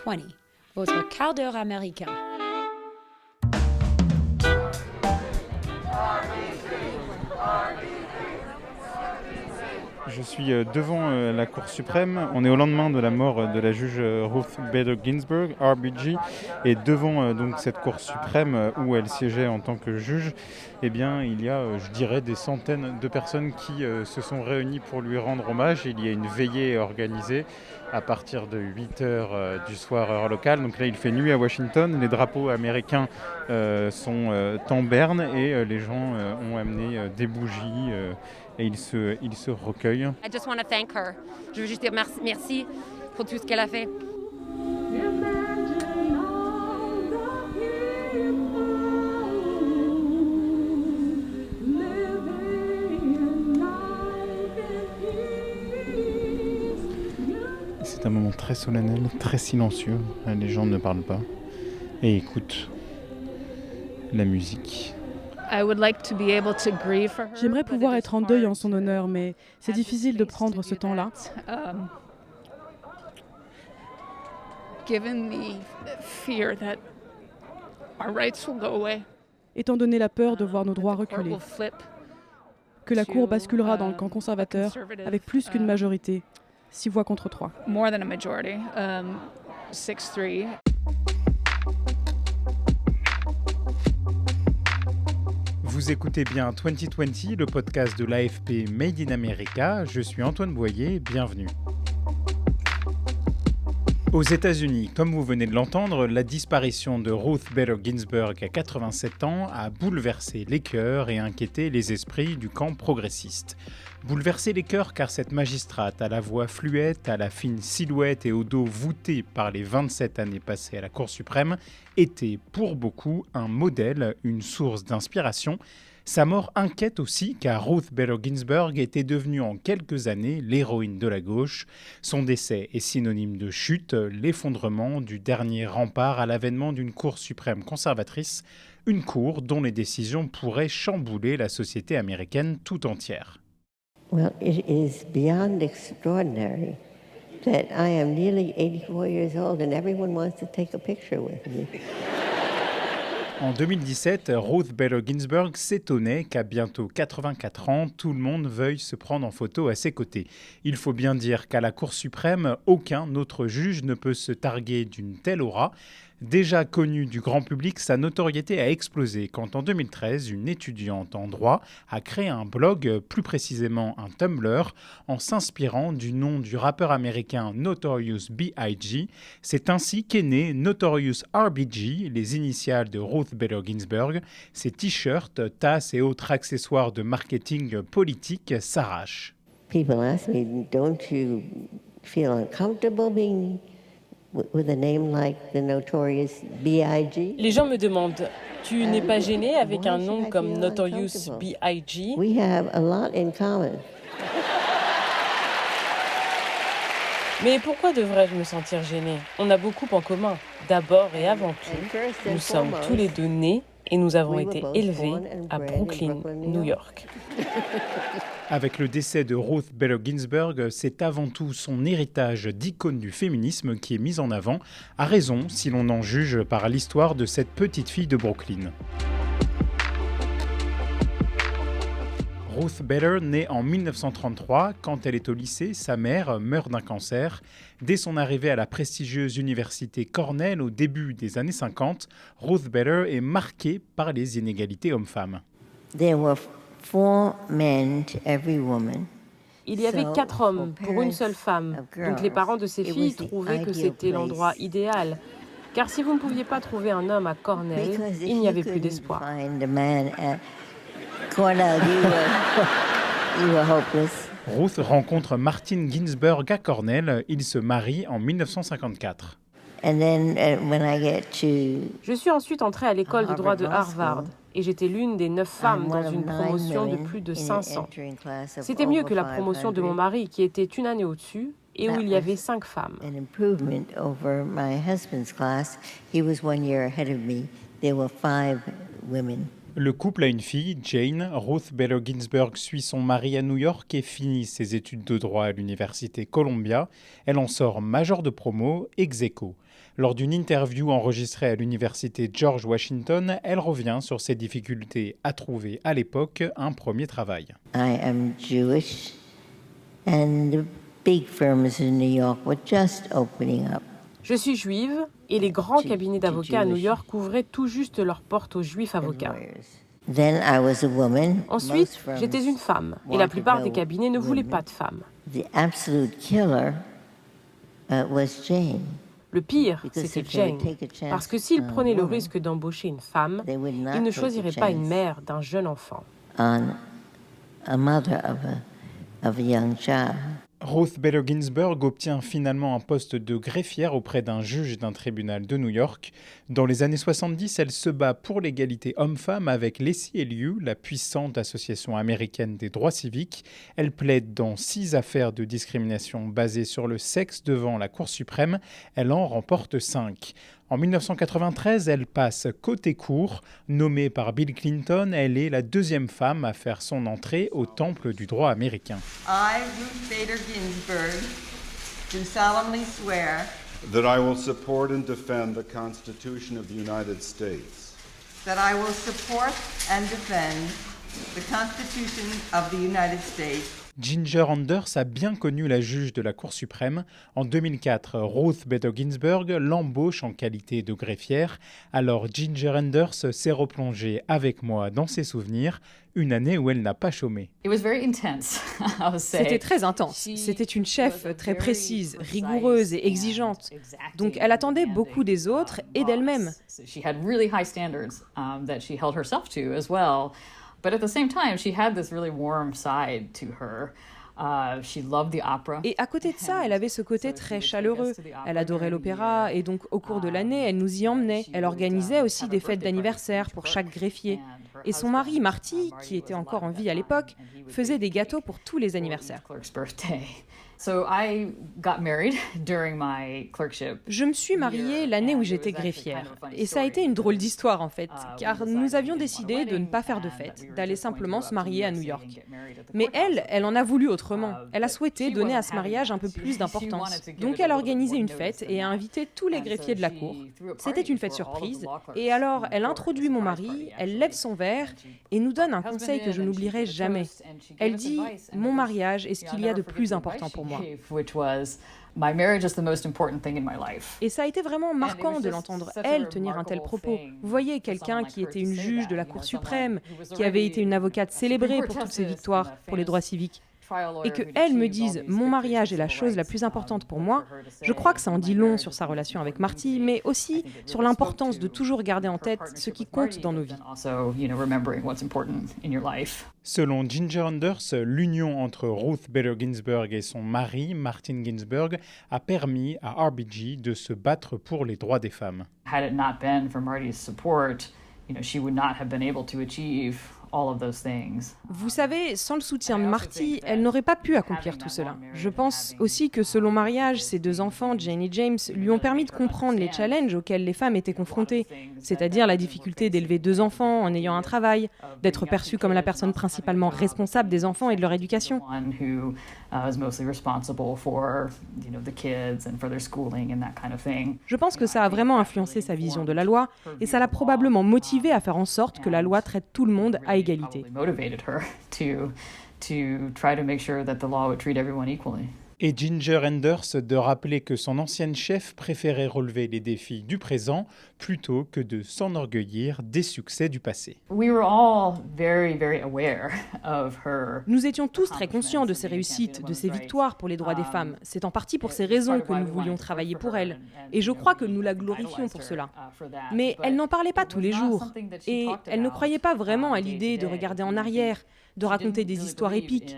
2020, votre quart d'heure américain. Je suis devant la Cour suprême. On est au lendemain de la mort de la juge Ruth Bader Ginsburg, RBG, et devant donc cette Cour suprême où elle siégeait en tant que juge, eh bien, il y a, je dirais, des centaines de personnes qui se sont réunies pour lui rendre hommage. Il y a une veillée organisée à partir de 8h du soir heure locale. Donc là, il fait nuit à Washington. Les drapeaux américains sont en berne et les gens ont amené des bougies et ils se recueillent. I just want to thank her. Je veux juste dire merci pour tout ce qu'elle a fait. C'est un moment très solennel, très silencieux. Les gens ne parlent pas et écoutent la musique. J'aimerais pouvoir être en deuil en son honneur, mais c'est difficile de prendre ce temps-là. Étant donné la peur de voir nos droits reculer, que la Cour basculera dans le camp conservateur avec plus qu'une majorité, 6 voix contre 3. Vous écoutez bien 2020, le podcast de l'AFP Made in America. Je suis Antoine Boyer, bienvenue. Aux États-Unis, comme vous venez de l'entendre, la disparition de Ruth Bader Ginsburg à 87 ans a bouleversé les cœurs et inquiété les esprits du camp progressiste. Bouleversé les cœurs car cette magistrate à la voix fluette, à la fine silhouette et au dos voûté par les 27 années passées à la Cour suprême était pour beaucoup un modèle, une source d'inspiration. Sa mort inquiète aussi car Ruth Bader Ginsburg était devenue en quelques années l'héroïne de la gauche. Son décès est synonyme de chute, l'effondrement du dernier rempart à l'avènement d'une Cour suprême conservatrice, une cour dont les décisions pourraient chambouler la société américaine tout entière. Well, it is beyond extraordinary that I am nearly 84 years old and everyone wants to take a picture with me. En 2017, Ruth Bader Ginsburg s'étonnait qu'à bientôt 84 ans, tout le monde veuille se prendre en photo à ses côtés. Il faut bien dire qu'à la Cour suprême, aucun autre juge ne peut se targuer d'une telle aura. Déjà connue du grand public, sa notoriété a explosé quand en 2013, une étudiante en droit a créé un blog, plus précisément un Tumblr, en s'inspirant du nom du rappeur américain Notorious B.I.G. C'est ainsi qu'est né Notorious R.B.G., les initiales de Ruth Bader Ginsburg. Ses t-shirts, tasses et autres accessoires de marketing politique s'arrachent. People ask me, don't you feel uncomfortable being with a name like the Notorious B.I.G.? Les gens me demandent, tu n'es pas gêné avec un nom comme Notorious B.I.G.? We have a lot in common. Mais pourquoi devrais-je me sentir gênée? On a beaucoup en commun. D'abord et avant tout, nous sommes tous les deux nés et nous avons été élevés à Brooklyn, New York. Avec le décès de Ruth Bader Ginsburg, c'est avant tout son héritage d'icône du féminisme qui est mis en avant, à raison si l'on en juge par l'histoire de cette petite fille de Brooklyn. Ruth Bader naît en 1933. Quand elle est au lycée, sa mère meurt d'un cancer. Dès son arrivée à la prestigieuse université Cornell au début des années 50, Ruth Bader est marquée par les inégalités hommes-femmes. There were 4 men to every woman. Il y avait 4 hommes pour une seule femme. Donc les parents de ces filles trouvaient que c'était l'endroit idéal. Car si vous ne pouviez pas trouver un homme à Cornell, il n'y avait plus d'espoir. Ruth rencontre Martin Ginsburg à Cornell. Ils se marient en 1954. Je suis ensuite entrée à l'école de droit de Harvard et j'étais l'une des 9 femmes dans une promotion de plus de 500. C'était mieux que la promotion de mon mari qui était une année au-dessus et où il y avait 5 femmes. Le couple a une fille, Jane. Ruth Bader Ginsburg suit son mari à New York et finit ses études de droit à l'université Columbia. Elle en sort major de promo, ex aequo. Lors d'une interview enregistrée à l'université George Washington, elle revient sur ses difficultés à trouver à l'époque un premier travail. I am Jewish and the big firms in New York were just opening up. Je suis juive et les grands cabinets d'avocats à New York ouvraient tout juste leurs portes aux juifs avocats. Then I was a woman. Ensuite, j'étais une femme et la plupart des cabinets ne voulaient pas de femmes. The absolute killer was Jane. Le pire, c'était Jane, parce que s'ils prenaient le risque d'embaucher une femme, ils ne choisiraient pas une mère d'un jeune enfant. On a mother of a young child. Ruth Bader Ginsburg obtient finalement un poste de greffière auprès d'un juge d'un tribunal de New York. Dans les années 70, elle se bat pour l'égalité homme-femme avec l'ACLU, la puissante association américaine des droits civiques. Elle plaide dans 6 affaires de discrimination basées sur le sexe devant la Cour suprême. Elle en remporte 5. En 1993, elle passe côté cour. Nommée par Bill Clinton, elle est la 2e femme à faire son entrée au temple du droit américain. I, Ruth Bader Ginsburg, do solemnly swear that I will support and defend the Constitution of the United States. that I will support and defend the Constitution of the United States. Ginger Anders a bien connu la juge de la Cour suprême. En 2004, Ruth Bader Ginsburg l'embauche en qualité de greffière. Alors Ginger Anders s'est replongée avec moi dans ses souvenirs, une année où elle n'a pas chômé. C'était très intense. C'était une chef très précise, rigoureuse et exigeante. Donc elle attendait beaucoup des autres et d'elle-même. But at the same time, she had this really warm side to her. She loved the opera. Et à côté de ça, elle avait ce côté très chaleureux. Elle adorait l'opéra et donc au cours de l'année, elle nous y emmenait. Elle organisait aussi des fêtes d'anniversaire pour chaque greffier. Et son mari, Marty, qui était encore en vie à l'époque, faisait des gâteaux pour tous les anniversaires. Je me suis mariée l'année où j'étais greffière. Et ça a été une drôle d'histoire en fait, car nous avions décidé de ne pas faire de fête, d'aller simplement se marier à New York. Mais elle en a voulu autrement. Elle a souhaité donner à ce mariage un peu plus d'importance. Donc elle a organisé une fête et a invité tous les greffiers de la cour. C'était une fête surprise. Et alors elle introduit mon mari, elle lève son verre et nous donne un conseil que je n'oublierai jamais. Elle dit « Mon mariage est ce qu'il y a de plus important pour moi ». Et ça a été vraiment marquant de l'entendre, elle, tenir un tel propos. Vous voyez, quelqu'un qui était une juge de la Cour suprême, qui avait été une avocate célébrée pour toutes ses victoires pour les droits civiques, et qu'elle me dise « mon mariage est la chose la plus importante pour moi », je crois que ça en dit long sur sa relation avec Marty, mais aussi sur l'importance de toujours garder en tête ce qui compte dans nos vies. Selon Ginger Anders, l'union entre Ruth Bader Ginsburg et son mari, Martin Ginsburg, a permis à RBG de se battre pour les droits des femmes. Had it not been for Marty's support, she would not have been able to achieve all of those things. Vous savez, sans le soutien de Marty, elle n'aurait pas pu accomplir tout cela. Je pense aussi que selon mariage, ses 2 enfants, Jane et James, lui ont permis de comprendre les challenges auxquels les femmes étaient confrontées, c'est-à-dire la difficulté d'élever 2 enfants en ayant un travail, d'être perçue comme la personne principalement responsable des enfants et de leur éducation. Je pense que ça a vraiment influencé sa vision de la loi et ça l'a probablement motivée à faire en sorte que la loi traite tout le monde à égalité. Et Ginger Anders de rappeler que son ancienne chef préférait relever les défis du présent plutôt que de s'enorgueillir des succès du passé. Nous étions tous très conscients de ses réussites, de ses victoires pour les droits des femmes. C'est en partie pour ces raisons que nous voulions travailler pour elle. Et je crois que nous la glorifions pour cela. Mais elle n'en parlait pas tous les jours. Et elle ne croyait pas vraiment à l'idée de regarder en arrière, de raconter des histoires épiques.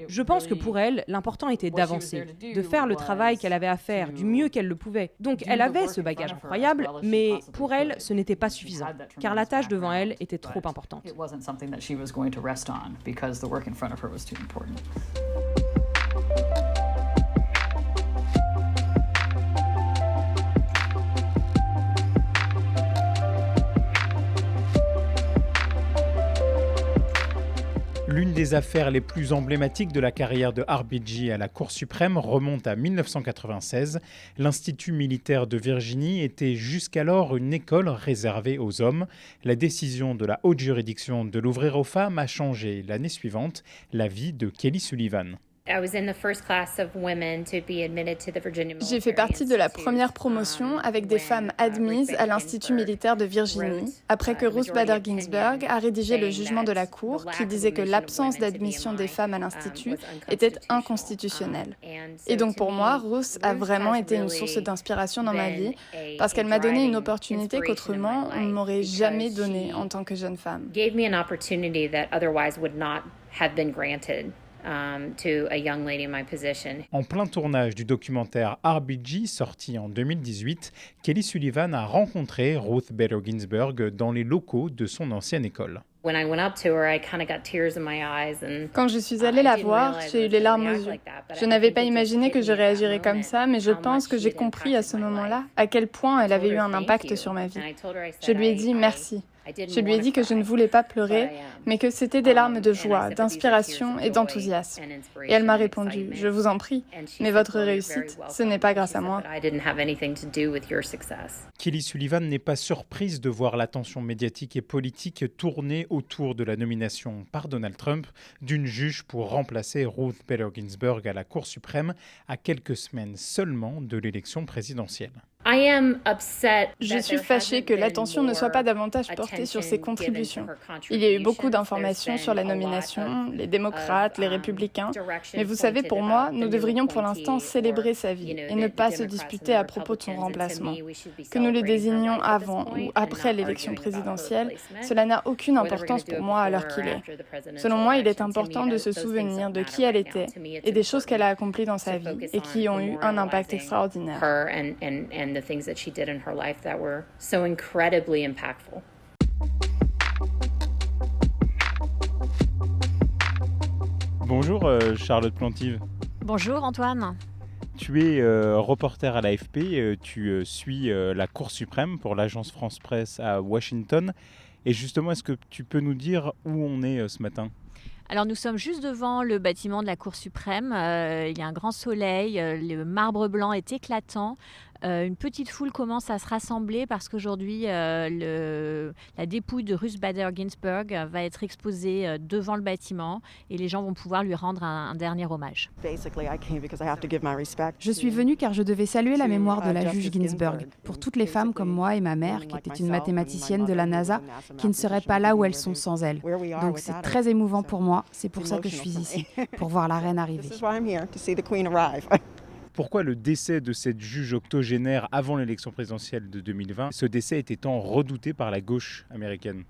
Je pense que pour elle, l'important était d'avancer, de faire le travail qu'elle avait à faire du mieux qu'elle le pouvait. Donc elle avait ce bagage incroyable, mais pour elle, ce n'était pas suffisant, car la tâche devant elle était trop importante. L'une des affaires les plus emblématiques de la carrière de RBG à la Cour suprême remonte à 1996. L'Institut militaire de Virginie était jusqu'alors une école réservée aux hommes. La décision de la haute juridiction de l'ouvrir aux femmes a changé l'année suivante la vie de Kelly Sullivan. J'ai fait partie de la première promotion avec des femmes admises à l'Institut militaire de Virginie, après que Ruth Bader Ginsburg a rédigé le jugement de la Cour qui disait que l'absence d'admission des femmes à l'Institut était inconstitutionnelle. Et donc pour moi, Ruth a vraiment été une source d'inspiration dans ma vie, parce qu'elle m'a donné une opportunité qu'autrement on ne m'aurait jamais donnée en tant que jeune femme. En plein tournage du documentaire RBG, sorti en 2018, Kelly Sullivan a rencontré Ruth Bader Ginsburg dans les locaux de son ancienne école. Quand je suis allée la voir, j'ai eu les larmes aux yeux. Je n'avais pas imaginé que je réagirais comme ça, mais je pense que j'ai compris à ce moment-là à quel point elle avait eu un impact sur ma vie. Je lui ai dit merci. Je lui ai dit que je ne voulais pas pleurer, mais que c'était des larmes de joie, d'inspiration et d'enthousiasme. Et elle m'a répondu, je vous en prie, mais votre réussite, ce n'est pas grâce à moi. Kelly Sullivan n'est pas surprise de voir l'attention médiatique et politique tourner autour de la nomination par Donald Trump d'une juge pour remplacer Ruth Bader Ginsburg à la Cour suprême à quelques semaines seulement de l'élection présidentielle. Je suis fâchée que l'attention ne soit pas davantage portée sur ses contributions. Il y a eu beaucoup d'informations sur la nomination, les démocrates, les républicains. Mais vous savez, pour moi, nous devrions pour l'instant célébrer sa vie et ne pas se disputer à propos de son remplacement. Que nous le désignions avant ou après l'élection présidentielle, cela n'a aucune importance pour moi à l'heure qu'il est. Selon moi, il est important de se souvenir de qui elle était et des choses qu'elle a accomplies dans sa vie et qui ont eu un impact extraordinaire. The things that she did in her life that were so incredibly impactful. Bonjour Charlotte Plantive. Bonjour Antoine. Tu es reporter à l'AFP, tu suis la Cour suprême pour l'agence France Presse à Washington. Et justement, est-ce que tu peux nous dire où on est ce matin ? Alors nous sommes juste devant le bâtiment de la Cour suprême. Il y a un grand soleil, le marbre blanc est éclatant. Une petite foule commence à se rassembler parce qu'aujourd'hui, la dépouille de Ruth Bader Ginsburg va être exposée devant le bâtiment et les gens vont pouvoir lui rendre un dernier hommage. Je suis venue car je devais saluer la mémoire de la juge Ginsburg pour toutes les femmes comme moi et ma mère, qui était une mathématicienne de la NASA, qui ne seraient pas là où elles sont sans elle. Donc c'est très émouvant pour moi, c'est pour ça que je suis ici, pour voir la reine arriver. Pourquoi le décès de cette juge octogénaire avant l'élection présidentielle de 2020, ce décès était tant redouté par la gauche américaine ?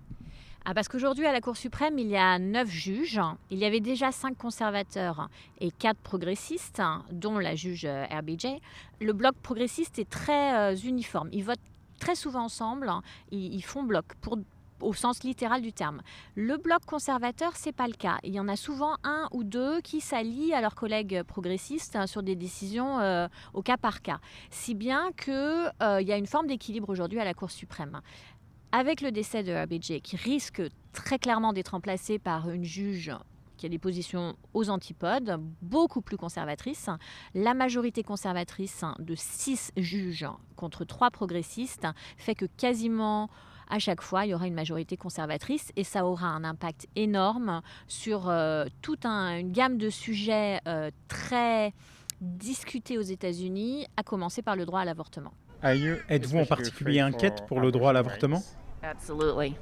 Parce qu'aujourd'hui, à la Cour suprême, il y a 9 juges. Il y avait déjà 5 conservateurs et 4 progressistes, dont la juge RBG. Le bloc progressiste est très uniforme. Ils votent très souvent ensemble. Ils font bloc au sens littéral du terme. Le bloc conservateur, c'est pas le cas. Il y en a souvent un ou deux qui s'allient à leurs collègues progressistes sur des décisions au cas par cas. Si bien qu'il y a une forme d'équilibre aujourd'hui à la Cour suprême. Avec le décès de RBG, qui risque très clairement d'être remplacé par une juge qui a des positions aux antipodes, beaucoup plus conservatrices, la majorité conservatrice de 6 juges contre 3 progressistes fait que quasiment à chaque fois, il y aura une majorité conservatrice et ça aura un impact énorme sur toute une gamme de sujets très discutés aux États-Unis, à commencer par le droit à l'avortement. Êtes-vous en particulier inquiète pour le droit à l'avortement ? Absolutely.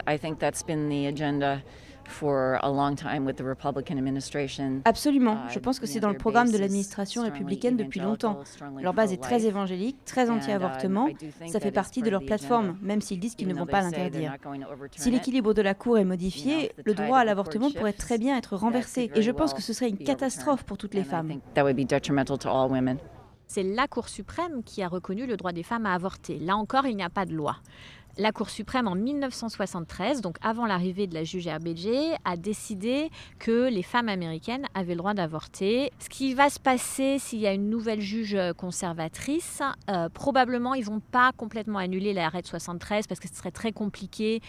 I think that's been the agenda for a long time with the Republican administration. Absolument. Je pense que c'est dans le programme de l'administration républicaine depuis longtemps. Leur base est très évangélique, très anti-avortement. Ça fait partie de leur plateforme, même s'ils disent qu'ils ne vont pas l'interdire. Si l'équilibre de la Cour est modifié, le droit à l'avortement pourrait très bien être renversé. Et je pense que ce serait une catastrophe pour toutes les femmes. C'est la Cour suprême qui a reconnu le droit des femmes à avorter. Là encore, il n'y a pas de loi. La Cour suprême, en 1973, donc avant l'arrivée de la juge RBG, a décidé que les femmes américaines avaient le droit d'avorter. Ce qui va se passer s'il y a une nouvelle juge conservatrice, probablement ils ne vont pas complètement annuler l'arrêt de 73 parce que ce serait très compliqué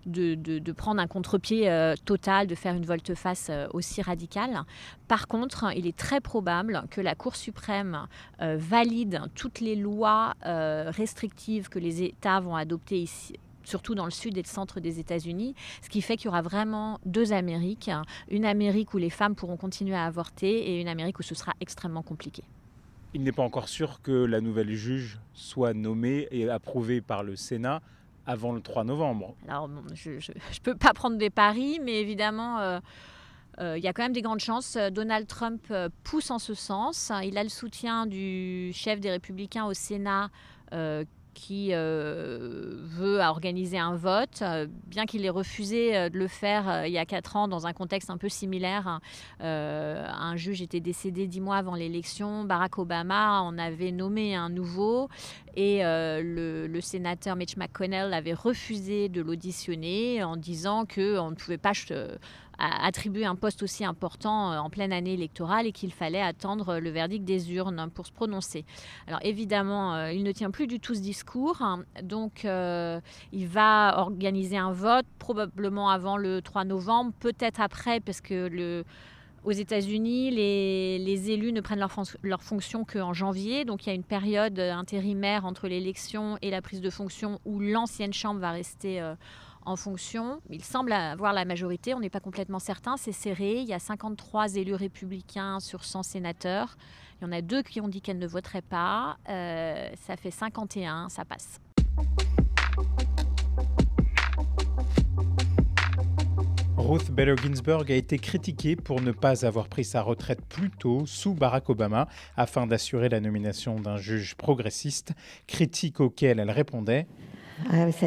de prendre un contre-pied total, de faire une volte-face aussi radicale. Par contre, il est très probable que la Cour suprême valide toutes les lois restrictives que les États vont adopter ici, surtout dans le sud et le centre des États-Unis, ce qui fait qu'il y aura vraiment deux Amériques, une Amérique où les femmes pourront continuer à avorter et une Amérique où ce sera extrêmement compliqué. Il n'est pas encore sûr que la nouvelle juge soit nommée et approuvée par le Sénat avant le 3 novembre. Alors, je ne peux pas prendre des paris, mais évidemment, il y a quand même des grandes chances. Donald Trump pousse en ce sens. Il a le soutien du chef des Républicains au Sénat qui veut organiser un vote, bien qu'il ait refusé de le faire il y a 4 ans dans un contexte un peu similaire. Un juge était décédé 10 mois avant l'élection. Barack Obama en avait nommé un nouveau et le sénateur Mitch McConnell avait refusé de l'auditionner en disant qu'on ne pouvait pas attribuer un poste aussi important en pleine année électorale et qu'il fallait attendre le verdict des urnes pour se prononcer. Alors évidemment, il ne tient plus du tout ce discours, donc il va organiser un vote probablement avant le 3 novembre, peut-être après, parce que aux États-Unis, les élus ne prennent leur fonction qu'en janvier, donc il y a une période intérimaire entre l'élection et la prise de fonction où l'ancienne chambre va rester en fonction. Il semble avoir la majorité, on n'est pas complètement certain, c'est serré. Il y a 53 élus républicains sur 100 sénateurs. Il y en a 2 qui ont dit qu'elles ne voteraient pas. Ça fait 51, ça passe. Ruth Bader Ginsburg a été critiquée pour ne pas avoir pris sa retraite plus tôt sous Barack Obama afin d'assurer la nomination d'un juge progressiste, critique auquel elle répondait: J'ai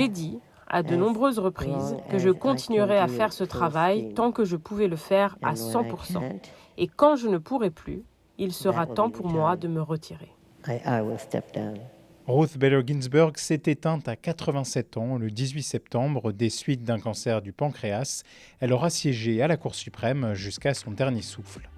dit à de nombreuses reprises que je continuerai à faire ce travail tant que je pouvais le faire à 100%. Et quand je ne pourrai plus, il sera temps pour moi de me retirer. Ruth Bader Ginsburg s'est éteinte à 87 ans le 18 septembre des suites d'un cancer du pancréas. Elle aura siégé à la Cour suprême jusqu'à son dernier souffle.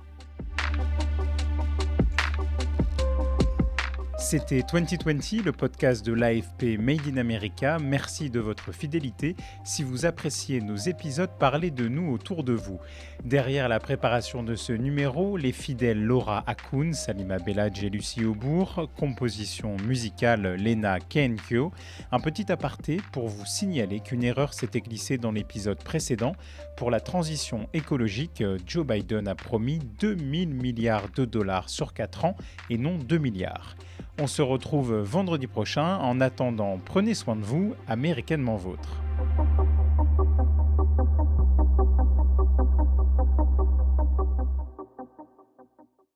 C'était 2020, le podcast de l'AFP Made in America. Merci de votre fidélité. Si vous appréciez nos épisodes, parlez de nous autour de vous. Derrière la préparation de ce numéro, les fidèles Laura Hakoun, Salima Belladj et Lucie Aubourg, composition musicale Lena Kenkyo. Un petit aparté pour vous signaler qu'une erreur s'était glissée dans l'épisode précédent. Pour la transition écologique, Joe Biden a promis 2000 milliards de dollars sur 4 ans et non 2 milliards. On se retrouve vendredi prochain. En attendant, prenez soin de vous, américanement vôtre.